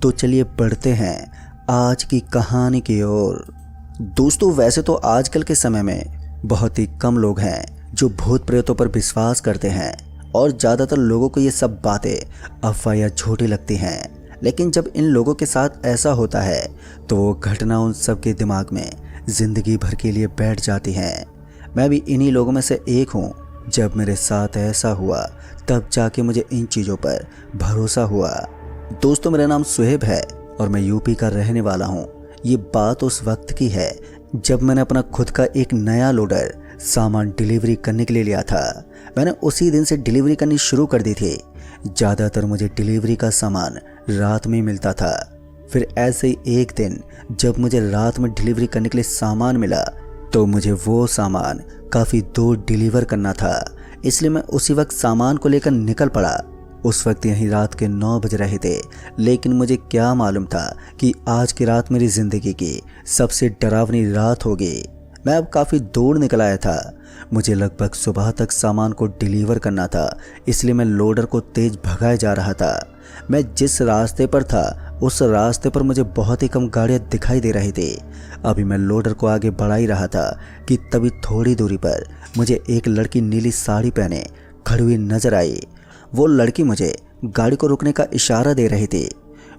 तो चलिए बढ़ते हैं आज की कहानी की ओर। दोस्तों, वैसे तो आजकल के समय में बहुत ही कम लोग हैं जो भूत प्रेतों पर विश्वास करते हैं और ज़्यादातर लोगों को ये सब बातें अफवाह या झूठी लगती हैं। लेकिन जब इन लोगों के साथ ऐसा होता है तो वो घटना उन सब के दिमाग में ज़िंदगी भर के लिए बैठ जाती हैं। मैं भी इन्हीं लोगों में से एक हूँ। जब मेरे साथ ऐसा हुआ तब जाके मुझे इन चीज़ों पर भरोसा हुआ। दोस्तों, मेरा नाम सुहेब है और मैं यूपी का रहने वाला हूँ। ये बात उस वक्त की है जब मैंने अपना खुद का एक नया लोडर सामान डिलीवरी करने के लिए लिया था। मैंने उसी दिन से डिलीवरी करनी शुरू कर दी थी। ज़्यादातर मुझे डिलीवरी का सामान रात में मिलता था। फिर ऐसे ही एक दिन जब मुझे रात में डिलीवरी करने के लिए सामान मिला तो मुझे वो सामान काफ़ी दूर डिलीवर करना था, इसलिए मैं उसी वक्त सामान को लेकर निकल पड़ा। उस वक्त यहीं रात के 9 बज रहे थे, लेकिन मुझे क्या मालूम था कि आज की रात मेरी ज़िंदगी की सबसे डरावनी रात होगी। मैं अब काफ़ी दूर निकल आया था। मुझे लगभग सुबह तक सामान को डिलीवर करना था, इसलिए मैं लोडर को तेज़ भगाए जा रहा था। मैं जिस रास्ते पर था उस रास्ते पर मुझे बहुत ही कम गाड़ियाँ दिखाई दे रही थी। अभी मैं लोडर को आगे बढ़ा ही रहा था कि तभी थोड़ी दूरी पर मुझे एक लड़की नीली साड़ी पहने खड़ी हुई नजर आई। वो लड़की मुझे गाड़ी को रुकने का इशारा दे रही थी।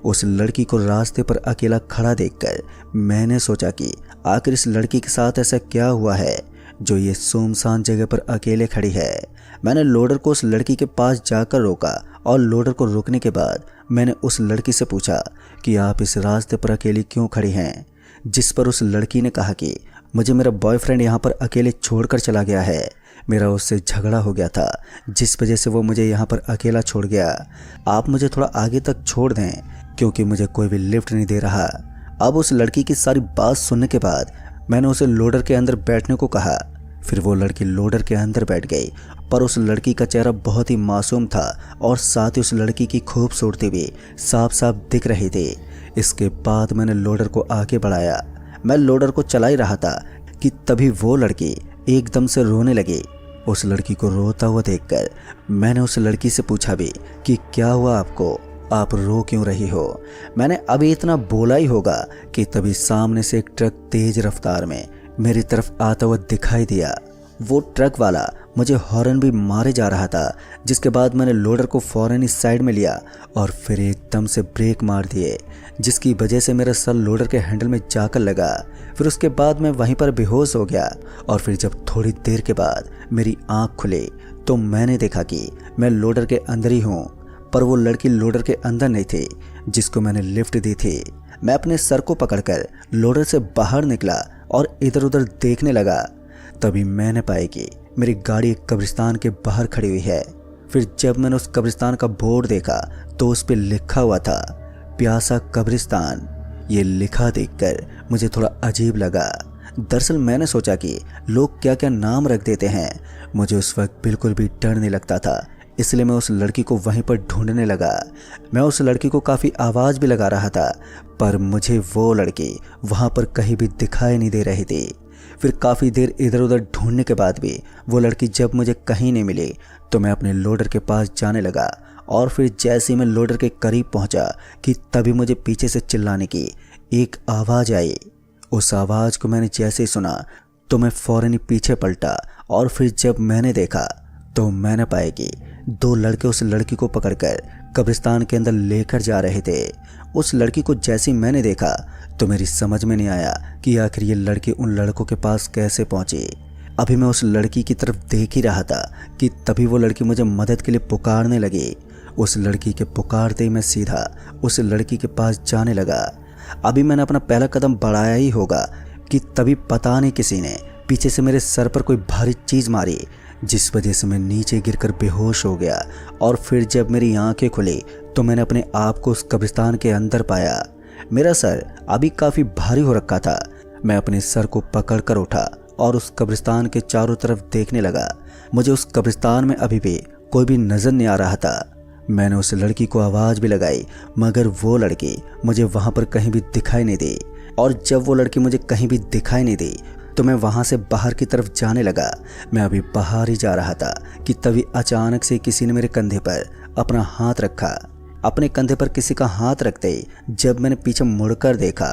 उस लड़की को रास्ते पर अकेला खड़ा देखकर मैंने सोचा कि आखिर इस लड़की के साथ ऐसा क्या हुआ है जो ये सुनसान जगह पर अकेले खड़ी है। मैंने लोडर को उस लड़की के पास जाकर रोका और लोडर को रुकने के बाद मैंने उस लड़की से पूछा कि आप इस रास्ते पर अकेली क्यों खड़ी हैं। जिस पर उस लड़की ने कहा कि मुझे मेरा बॉयफ्रेंड यहाँ पर अकेले छोड़कर चला गया है। मेरा उससे झगड़ा हो गया था जिस वजह से वो मुझे यहाँ पर अकेला छोड़ गया। आप मुझे थोड़ा आगे तक छोड़ दें क्योंकि मुझे कोई भी लिफ्ट नहीं दे रहा। अब उस लड़की की सारी बात सुनने के बाद मैंने उसे लोडर के अंदर बैठने को कहा। फिर वो लड़की लोडर के अंदर बैठ गई, पर उस लड़की का चेहरा बहुत ही मासूम था और साथ ही उस लड़की की खूबसूरती भी साफ साफ दिख रही थी। इसके बाद मैंने लोडर को आगे बढ़ाया। मैं लोडर को चला ही रहा था कि तभी वो लड़की एकदम से रोने लगी। उस लड़की को रोता हुआ देखकर मैंने उस लड़की से पूछा भी कि क्या हुआ आपको, आप रो क्यों रही हो। मैंने अभी इतना बोला ही होगा कि तभी सामने से एक ट्रक तेज रफ्तार में मेरी तरफ आता हुआ दिखाई दिया। वो ट्रक वाला मुझे हॉर्न भी मारे जा रहा था, जिसके बाद मैंने लोडर को फौरन ही साइड में लिया और फिर एकदम से ब्रेक मार दिए, जिसकी वजह से मेरा सर लोडर के हैंडल में जाकर लगा। फिर उसके बाद मैं वहीं पर बेहोश हो गया और फिर जब थोड़ी देर के बाद मेरी आँख खुली तो मैंने देखा कि मैं लोडर के अंदर ही हूँ, पर वो लड़की लोडर के अंदर नहीं थी जिसको मैंने लिफ्ट दी थी। मैं अपने सर को पकड़कर लोडर से बाहर निकला और इधर उधर देखने लगा। तभी मैंने पाया कि मेरी गाड़ी एक कब्रिस्तान के बाहर खड़ी हुई है। फिर जब मैंने उस कब्रिस्तान का बोर्ड देखा तो उस पर लिखा हुआ था प्यासा कब्रिस्तान। ये लिखा देखकर मुझे थोड़ा अजीब लगा। दरअसल मैंने सोचा कि लोग क्या क्या नाम रख देते हैं। मुझे उस वक्त बिल्कुल भी डर नहीं लगता था, इसलिए मैं उस लड़की को वहीं पर ढूंढने लगा। मैं उस लड़की को काफ़ी आवाज़ भी लगा रहा था, पर मुझे वो लड़की वहाँ पर कहीं भी दिखाई नहीं दे रही थी। फिर काफ़ी देर इधर उधर ढूंढने के बाद भी वो लड़की जब मुझे कहीं नहीं मिली तो मैं अपने लोडर के पास जाने लगा। और फिर जैसे ही मैं लोडर के करीब पहुँचा कि तभी मुझे पीछे से चिल्लाने की एक आवाज़ आई। उस आवाज़ को मैंने जैसे ही सुना तो मैं फ़ौरन ही पीछे पलटा और फिर जब मैंने देखा तो मैंने पाया कि 2 लड़के उस लड़की को पकड़कर कब्रिस्तान के अंदर लेकर जा रहे थे। उस लड़की को जैसे ही मैंने देखा तो मेरी समझ में नहीं आया कि आखिर ये लड़की उन लड़कों के पास कैसे पहुंची। अभी मैं उस लड़की की तरफ देख ही रहा था कि तभी वो लड़की मुझे मदद के लिए पुकारने लगी। उस लड़की के पुकारते ही मैं सीधा उस लड़की के पास जाने लगा। अभी मैंने अपना पहला कदम बढ़ाया ही होगा कि तभी पता नहीं किसी ने पीछे से मेरे सर पर कोई भारी चीज़ मारी, जिस वजह से मैं नीचे गिरकर बेहोश हो गया। और फिर जब मेरी आंखें खुली तो मैंने अपने आप को उस कब्रिस्तान के अंदर पाया। मेरा सर अभी काफ़ी भारी हो रखा था। मैं अपने सर को पकड़कर उठा और उस कब्रिस्तान के चारों तरफ देखने लगा। मुझे उस कब्रिस्तान में अभी भी कोई भी नज़र नहीं आ रहा था। मैंने उस लड़की को आवाज़ भी लगाई, मगर वो लड़की मुझे वहाँ पर कहीं भी दिखाई नहीं दी। और जब वो लड़की मुझे कहीं भी दिखाई नहीं दी तो मैं वहाँ से बाहर की तरफ जाने लगा। मैं अभी बाहर ही जा रहा था कि तभी अचानक से किसी ने मेरे कंधे पर अपना हाथ रखा। अपने कंधे पर किसी का हाथ रखते ही जब मैंने पीछे मुड़कर देखा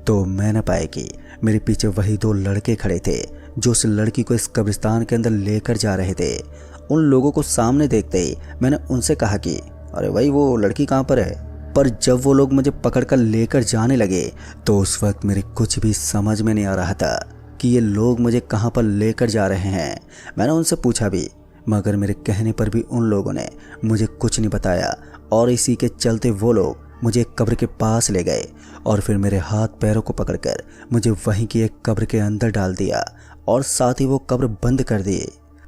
तो मैंने पाया कि मेरे पीछे वही 2 लड़के खड़े थे जो उस लड़की को इस कब्रिस्तान के अंदर लेकर जा रहे थे। उन लोगों को सामने देखते ही मैंने उनसे कहा कि अरे भाई, वो लड़की कहाँ पर है? पर जब वो लोग मुझे पकड़कर लेकर जाने लगे तो उस वक्त मेरे कुछ भी समझ में नहीं आ रहा था कि ये लोग मुझे कहाँ पर लेकर जा रहे हैं। मैंने उनसे पूछा भी, मगर मेरे कहने पर भी उन लोगों ने मुझे कुछ नहीं बताया और इसी के चलते वो लोग मुझे एक कब्र के पास ले गए और फिर मेरे हाथ पैरों को पकड़कर मुझे वहीं की एक कब्र के अंदर डाल दिया और साथ ही वो कब्र बंद कर दी।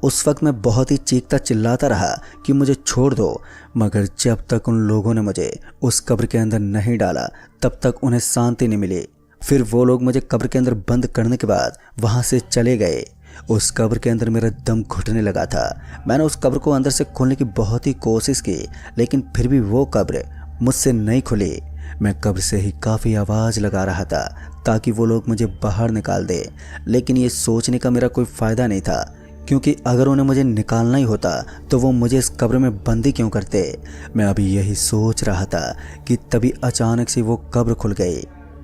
उस वक्त मैं बहुत ही चीखता चिल्लाता रहा कि मुझे छोड़ दो, मगर जब तक उन लोगों ने मुझे उस कब्र के अंदर नहीं डाला तब तक उन्हें शांति नहीं मिली। फिर वो लोग मुझे कब्र के अंदर बंद करने के बाद वहाँ से चले गए। उस कब्र के अंदर मेरा दम घुटने लगा था। मैंने उस कब्र को अंदर से खोलने की बहुत ही कोशिश की, लेकिन फिर भी वो कब्र मुझसे नहीं खुली। मैं कब्र से ही काफ़ी आवाज़ लगा रहा था ताकि वो लोग मुझे बाहर निकाल दे, लेकिन ये सोचने का मेरा कोई फ़ायदा नहीं था, क्योंकि अगर उन्हें मुझे निकालना ही होता तो वो मुझे इस कब्र में बंदी क्यों करते। मैं अभी यही सोच रहा था कि तभी अचानक से वो कब्र खुल गई।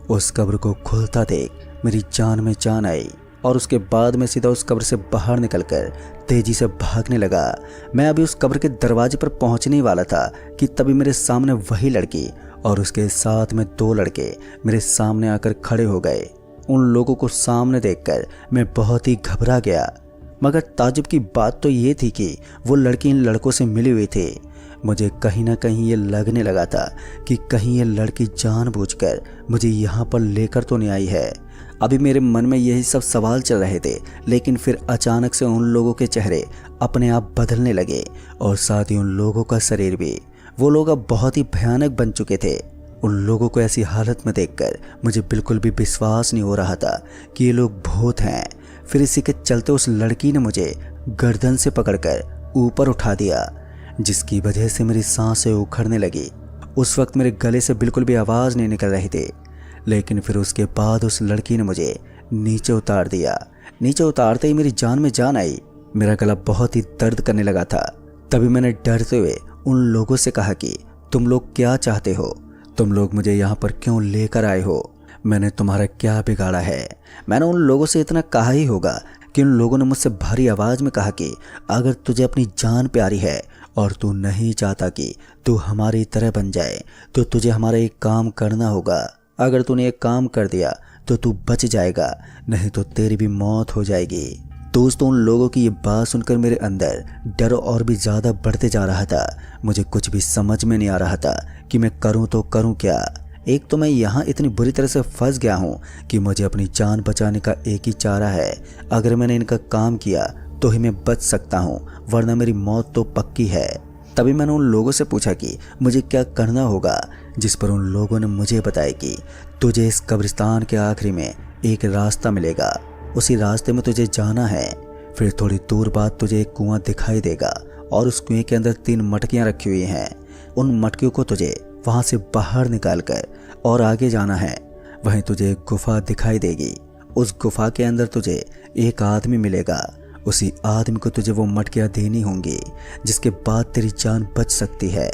उस कब्र को खुलता देख मेरी जान में जान आई और उसके बाद मैं सीधा उस कब्र से बाहर निकलकर तेजी से भागने लगा। मैं अभी उस कब्र के दरवाजे पर पहुंचने ही वाला था कि तभी मेरे सामने वही लड़की और उसके साथ में 2 लड़के मेरे सामने आकर खड़े हो गए। उन लोगों को सामने देखकर मैं बहुत ही घबरा गया, मगर ताज्जुब की बात तो ये थी कि वो लड़की इन लड़कों से मिली हुई थी। मुझे कहीं ना कहीं ये लगने लगा था कि कहीं ये लड़की जानबूझकर मुझे यहाँ पर लेकर तो नहीं आई है। अभी मेरे मन में यही सब सवाल चल रहे थे, लेकिन फिर अचानक से उन लोगों के चेहरे अपने आप बदलने लगे और साथ ही उन लोगों का शरीर भी। वो लोग अब बहुत ही भयानक बन चुके थे। उन लोगों को ऐसी हालत में देखकर मुझे बिल्कुल भी विश्वास नहीं हो रहा था कि ये लोग भूत हैं। फिर इसी के चलते उस लड़की ने मुझे गर्दन से पकड़कर ऊपर उठा दिया, जिसकी वजह से मेरी सांसें उखड़ने लगी। उस वक्त मेरे गले से बिल्कुल भी आवाज़ नहीं निकल रही थी, लेकिन फिर उसके बाद उस लड़की ने मुझे नीचे उतार दिया। नीचे उतारते ही मेरी जान में जान आई। मेरा गला बहुत ही दर्द करने लगा था। तभी मैंने डरते हुए उन लोगों से कहा कि तुम लोग क्या चाहते हो? तुम लोग मुझे यहाँ पर क्यों लेकर आए हो? मैंने तुम्हारा क्या बिगाड़ा है? मैंने उन लोगों से इतना कहा ही होगा कि उन लोगों ने मुझसे भारी आवाज़ में कहा कि अगर तुझे अपनी जान प्यारी है और तू नहीं चाहता कि तू हमारी तरह बन जाए तो तुझे हमारा एक काम करना होगा। अगर तूने एक काम कर दिया तो तू बच जाएगा, नहीं तो तेरी भी मौत हो जाएगी। दोस्तों, उन लोगों की ये बात सुनकर मेरे अंदर डर और भी ज़्यादा बढ़ते जा रहा था। मुझे कुछ भी समझ में नहीं आ रहा था कि मैं करूं तो करूं क्या। एक तो मैं यहाँ इतनी बुरी तरह से फंस गया हूँ कि मुझे अपनी जान बचाने का एक ही चारा है। अगर मैंने इनका काम किया तो ही मैं बच सकता हूँ, वरना मेरी मौत तो पक्की है। तभी मैंने उन लोगों से पूछा कि मुझे क्या करना होगा, जिस पर उन लोगों ने मुझे बताया कि तुझे इस कब्रिस्तान के आखिरी में एक रास्ता मिलेगा, उसी रास्ते में तुझे जाना है। फिर थोड़ी दूर बाद तुझे एक कुआं दिखाई देगा और उस कुएं के अंदर 3 मटकियाँ रखी हुई हैं। उन मटकियों को तुझे वहाँ से बाहर निकाल कर और आगे जाना है। वहीं तुझे एक गुफा दिखाई देगी। उस गुफा के अंदर तुझे एक आदमी मिलेगा। उसी आदमी को तुझे वो मटकियाँ देनी होंगी, जिसके बाद तेरी जान बच सकती है।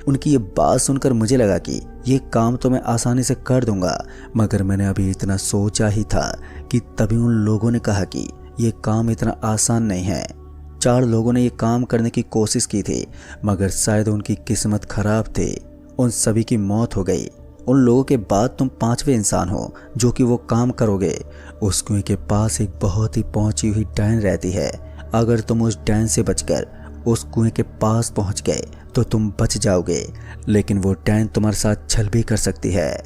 उनकी ये बात सुनकर मुझे लगा कि ये काम तो मैं आसानी से कर दूंगा, मगर मैंने अभी इतना सोचा ही था कि तभी उन लोगों ने कहा कि ये काम इतना आसान नहीं है। 4 लोगों ने ये काम करने की कोशिश की थी, मगर शायद उनकी किस्मत खराब थी। उन सभी की मौत हो गई। उन लोगों के बाद तुम 5वें इंसान हो जो कि वो काम करोगे। उस कुएं के पास एक बहुत ही पहुंची हुई डैन रहती है। अगर तुम उस डैन से बचकर उस कुएं के पास पहुंच गए तो तुम बच जाओगे, लेकिन वो डैन तुम्हारे साथ छल भी कर सकती है।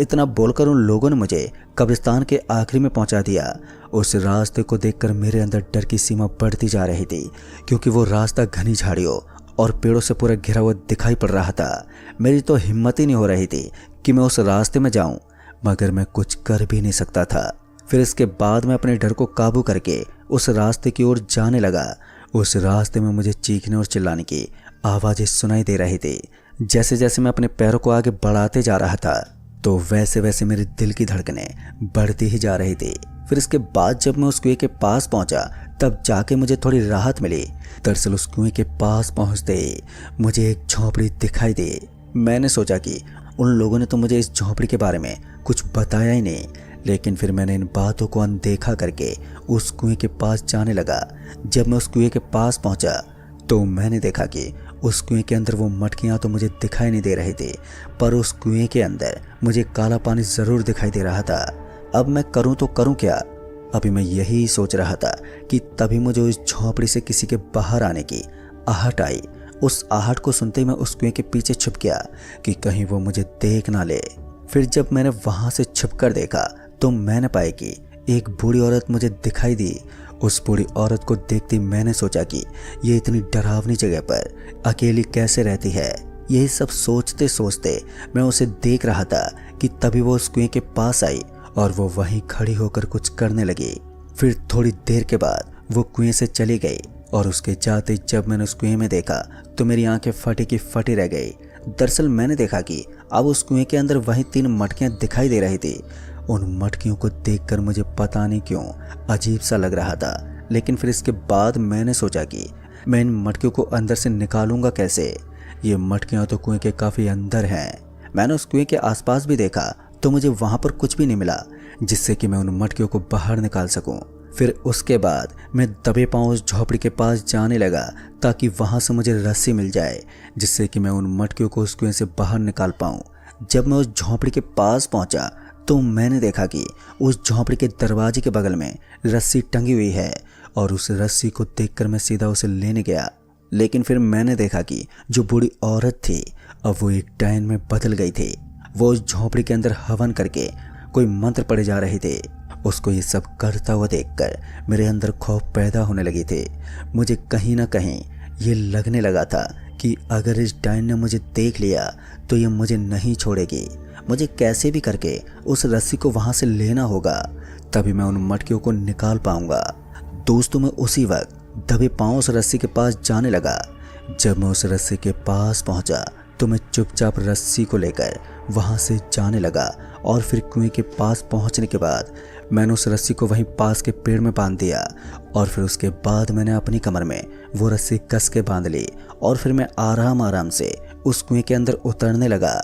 इतना बोलकर उन लोगों ने मुझे कब्रिस्तान के आखिरी में पहुंचा दिया। उस रास्ते को देखकर मेरे अंदर डर की सीमा बढ़ती जा रही थी, क्योंकि वो रास्ता घनी झाड़ियों और पेड़ों से पूरा घिरा हुआ दिखाई पड़ रहा था। मेरी तो हिम्मत ही नहीं हो रही थी कि मैं उस रास्ते में जाऊं, मगर मैं कुछ कर भी नहीं सकता था। फिर इसके बाद मैं अपने डर को काबू करके उस रास्ते की ओर जाने लगा। उस रास्ते में मुझे चीखने और चिल्लाने की आवाज़ें सुनाई दे रही थी। जैसे जैसे मैं अपने पैरों को आगे बढ़ाते जा रहा था तो वैसे वैसे मेरे दिल की धड़कनें बढ़ती ही जा रही थी। फिर इसके बाद जब मैं उस कुएं के पास पहुंचा तब जाके मुझे थोड़ी राहत मिली। दरअसल उस कुएं के पास पहुंचते ही मुझे एक झोंपड़ी दिखाई दी। मैंने सोचा कि उन लोगों ने तो मुझे इस झोपड़ी के बारे में कुछ बताया ही नहीं, लेकिन फिर मैंने इन बातों को अनदेखा करके उस कुएं के पास जाने लगा। जब मैं उस कुएं के पास पहुंचा तो मैंने देखा कि उस कुएं के अंदर वो मटकियाँ तो मुझे दिखाई नहीं दे रही थी, पर उस कुएं के अंदर मुझे काला पानी ज़रूर दिखाई दे रहा था। अब मैं करूँ तो करूँ क्या? अभी मैं यही सोच रहा था कि तभी मुझे उस झोंपड़ी से किसी के बाहर आने की आहट आई। उस आहट को सुनते ही मैं उस कुएं के पीछे छुप गया कि कहीं वो मुझे देख ना ले। फिर जब मैंने वहाँ से छुपकर देखा तो मैंने पाया कि एक बूढ़ी औरत मुझे दिखाई दी। उस बूढ़ी औरत को देखते मैंने सोचा कि ये इतनी डरावनी जगह पर अकेली कैसे रहती है। यही सब सोचते सोचते मैं उसे देख रहा था कि तभी वो उस कुएं के पास आई और वो वहीं खड़ी होकर कुछ करने लगी। फिर थोड़ी देर के बाद वो कुएं से चली गई और उसके जाते जब मैंने उस कुएं में देखा तो मेरी आंखें फटी की फटी रह गई। दरअसल मैंने देखा कि अब उस कुएं के अंदर वही 3 मटकियां दिखाई दे रही थी। उन मटकियों को देखकर मुझे पता नहीं क्यों अजीब सा लग रहा था, लेकिन फिर इसके बाद मैंने सोचा कि मैं इन मटकियों को अंदर से निकालूंगा कैसे। ये मटकियां तो कुएं के काफ़ी अंदर हैं। मैंने उस कुएं के आसपास भी देखा तो मुझे वहाँ पर कुछ भी नहीं मिला जिससे कि मैं उन मटकियों को बाहर निकाल सकूं। फिर उसके बाद मैं दबे पांव उस झोपड़ी के पास जाने लगा ताकि वहाँ से मुझे रस्सी मिल जाए जिससे कि मैं उन मटकियों को उस कुएं से बाहर निकाल पाऊँ। जब मैं उस झोपड़ी के पास पहुँचा तो मैंने देखा कि उस झोंपड़ी के दरवाजे के बगल में रस्सी टंगी हुई है और उस रस्सी को देखकर मैं सीधा उसे लेने गया। लेकिन फिर मैंने देखा कि जो बूढ़ी औरत थी अब वो एक डायन में बदल गई थी। वो उस झोंपड़ी के अंदर हवन करके कोई मंत्र पढ़े जा रहे थे। उसको ये सब करता हुआ देखकर मेरे अंदर खौफ पैदा होने लगी थी। मुझे कहीं ना कहीं ये लगने लगा था कि अगर इस डायन ने मुझे देख लिया तो ये मुझे नहीं छोड़ेगी। मुझे कैसे भी करके उस रस्सी को वहाँ से लेना होगा, तभी मैं उन मटकियों को निकाल पाऊंगा। दोस्तों, मैं उसी वक्त दबे पांव उस रस्सी के पास जाने लगा। जब मैं उस रस्सी के पास पहुंचा तो मैं चुपचाप रस्सी को लेकर वहाँ से जाने लगा और फिर कुएं के पास पहुँचने के बाद मैंने उस रस्सी को वहीं पास के पेड़ में बांध दिया और फिर उसके बाद मैंने अपनी कमर में वो रस्सी कस के बांध ली और फिर मैं आराम आराम से उस कुएं के अंदर उतरने लगा।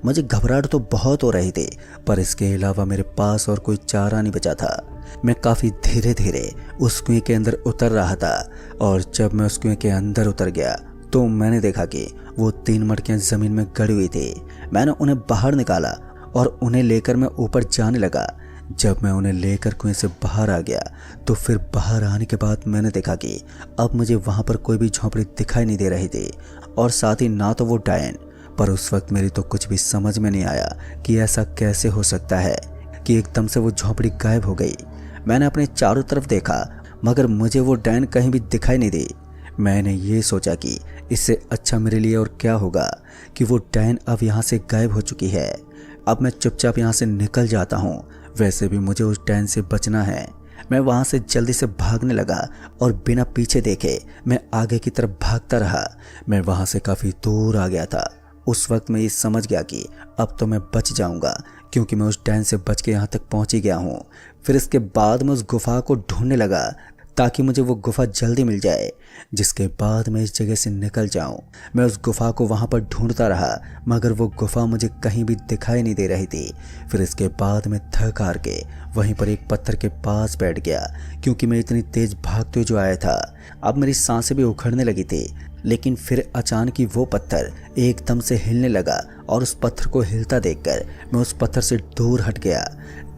मुझे घबराहट तो बहुत हो रही थी, पर इसके अलावा मेरे पास और कोई चारा नहीं बचा था। मैं काफ़ी धीरे धीरे उस कुएं के अंदर उतर रहा था और जब मैं उस कुएं के अंदर उतर गया तो मैंने देखा कि वो 3 मटकियां ज़मीन में गड़ी हुई थी। मैंने उन्हें बाहर निकाला और उन्हें लेकर मैं ऊपर जाने लगा। जब मैं उन्हें लेकर कुएं से बाहर आ गया तो फिर बाहर आने के बाद मैंने देखा कि अब मुझे वहाँ पर कोई भी झोंपड़ी दिखाई नहीं दे रही थी और साथ ही ना तो वो डायन। पर उस वक्त मेरी तो कुछ भी समझ में नहीं आया कि ऐसा कैसे हो सकता है कि एकदम से वो झोंपड़ी गायब हो गई। मैंने अपने चारों तरफ देखा मगर मुझे वो डायन कहीं भी दिखाई नहीं दी। मैंने ये सोचा कि इससे अच्छा मेरे लिए और क्या होगा कि वो डायन अब यहाँ से गायब हो चुकी है। अब मैं चुपचाप यहाँ से निकल जाता हूँ, वैसे भी मुझे उस डायन से बचना है। मैं वहाँ से जल्दी से भागने लगा और बिना पीछे देखे मैं आगे की तरफ भागता रहा। मैं वहाँ से काफ़ी दूर आ गया था। उस वक्त मैं ये समझ गया कि अब तो मैं बच जाऊंगा क्योंकि मैं उस डायन से बच के यहाँ तक पहुँच ही गया हूँ। फिर इसके बाद मैं उस गुफा को ढूंढने लगा ताकि मुझे वो गुफा जल्दी मिल जाए, जिसके बाद मैं इस जगह से निकल जाऊं। मैं उस गुफा को वहाँ पर ढूंढता रहा मगर वो गुफा मुझे कहीं भी दिखाई नहीं दे रही थी। फिर इसके बाद मैं थक हार के वहीं पर एक पत्थर के पास बैठ गया क्योंकि मैं इतनी तेज भागते हुए जो आया था अब मेरी सांसें भी उखड़ने लगी थी। लेकिन फिर अचानक ही वो पत्थर एकदम से हिलने लगा और उस पत्थर को हिलता देखकर मैं उस पत्थर से दूर हट गया।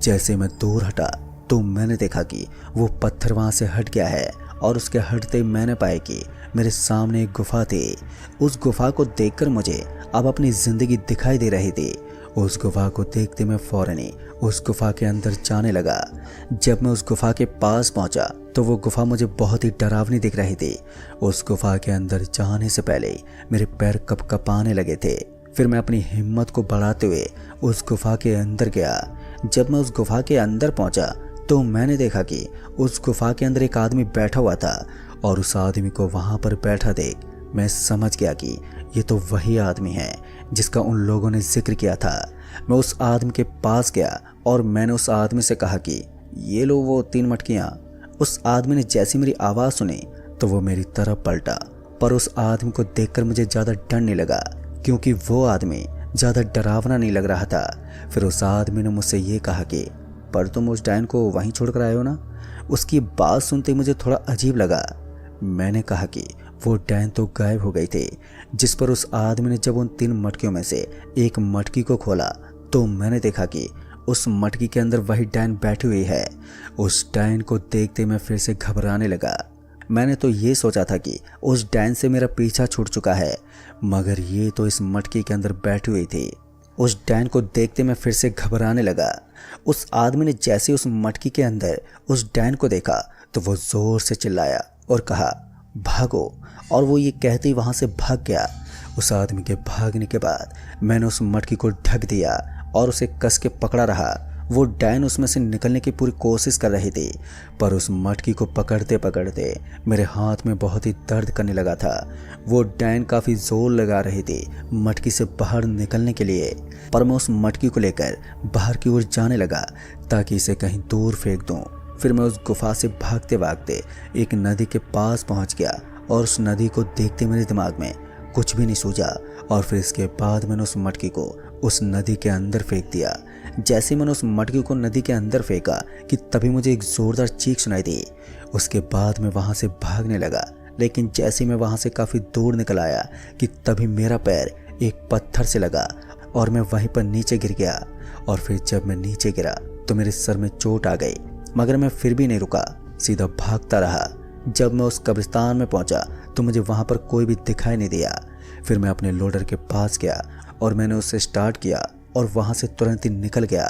जैसे मैं दूर हटा तो मैंने देखा कि वो पत्थर वहाँ से हट गया है और उसके हटते मैंने पाया कि मेरे सामने एक गुफा थी। उस गुफा को देखकर मुझे अब अपनी ज़िंदगी दिखाई दे रही थी। उस गुफा को देखते मैं फौरन ही उस गुफा के अंदर जाने लगा। जब मैं उस गुफा के पास पहुंचा तो वो गुफा मुझे बहुत ही डरावनी दिख रही थी। उस गुफा के अंदर जाने से पहले मेरे पैर कपकपाने लगे थे। फिर मैं अपनी हिम्मत को बढ़ाते हुए उस गुफा के अंदर गया। जब मैं उस गुफा के अंदर पहुंचा तो मैंने देखा कि उस गुफा के अंदर एक आदमी बैठा हुआ था और उस आदमी को वहां पर बैठा देख मैं समझ गया कि ये तो वही आदमी है जिसका उन लोगों ने जिक्र किया था। मैं उस आदमी के पास गया और मैंने उस आदमी से कहा कि ये लो वो 3 मटकियाँ। उस आदमी ने जैसी मेरी आवाज़ सुनी तो वो मेरी तरफ पलटा, पर उस आदमी को देखकर मुझे ज़्यादा डर नहीं लगा क्योंकि वो आदमी ज़्यादा डरावना नहीं लग रहा था। फिर उस आदमी ने मुझसे ये कहा कि पर तुम उस डायन को वहीं छोड़कर आए हो ना। उसकी बात सुनते मुझे थोड़ा अजीब लगा। मैंने कहा कि वो डायन तो गायब हो गई थी। जिस पर उस आदमी ने जब उन 3 मटकियों में से एक मटकी को खोला तो मैंने देखा कि उस मटकी के अंदर वही डायन बैठी हुई है। उस डायन को देखते मैं फिर से घबराने लगा। मैंने तो ये सोचा था कि उस डायन से मेरा पीछा छूट चुका है, मगर ये तो इस मटकी के अंदर बैठी हुई थी। उस डायन को देखते मैं फिर से घबराने लगा। उस आदमी ने जैसे उस मटकी के अंदर उस डायन को देखा तो वो जोर से चिल्लाया और कहा भागो, और वो ये कहते ही वहाँ से भाग गया। उस आदमी के भागने के बाद मैंने उस मटकी को ढक दिया और उसे कस के पकड़ा रहा। वो डायन उसमें से निकलने की पूरी कोशिश कर रही थी, पर उस मटकी को पकड़ते पकड़ते मेरे हाथ में बहुत ही दर्द करने लगा था। वो डायन काफ़ी जोर लगा रही थी मटकी से बाहर निकलने के लिए, पर मैं उस मटकी को लेकर बाहर की ओर जाने लगा ताकि इसे कहीं दूर फेंक दूँ। फिर मैं उस गुफा से भागते भागते एक नदी के पास पहुँच गया और उस नदी को देखते मेरे दिमाग में कुछ भी नहीं सूझा। और फिर इसके बाद मैंने उस मटकी को उस नदी के अंदर फेंक दिया। जैसे मैंने उस मटकी को नदी के अंदर फेंका कि तभी मुझे एक ज़ोरदार चीख सुनाई दी। उसके बाद मैं वहाँ से भागने लगा, लेकिन जैसे मैं वहाँ से काफ़ी दूर निकल आया कि तभी मेरा पैर एक पत्थर से लगा और मैं वहीं पर नीचे गिर गया। और फिर जब मैं नीचे गिरा तो मेरे सर में चोट आ गई, मगर मैं फिर भी नहीं रुका, सीधा भागता रहा। जब मैं उस कब्रिस्तान में पहुंचा तो मुझे वहां पर कोई भी दिखाई नहीं दिया। फिर मैं अपने लोडर के पास गया और मैंने उसे स्टार्ट किया और वहां से तुरंत ही निकल गया।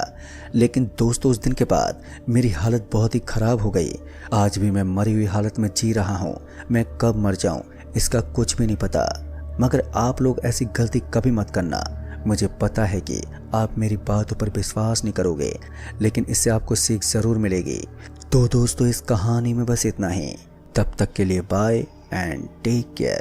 लेकिन दोस्तों, उस दिन के बाद मेरी हालत बहुत ही ख़राब हो गई। आज भी मैं मरी हुई हालत में जी रहा हूँ। मैं कब मर जाऊँ इसका कुछ भी नहीं पता, मगर आप लोग ऐसी गलती कभी मत करना। मुझे पता है कि आप मेरी बातों पर विश्वास नहीं करोगे, लेकिन इससे आपको सीख ज़रूर मिलेगी। तो दोस्तों, इस कहानी में बस इतना ही। तब तक के लिए बाय एंड टेक केयर।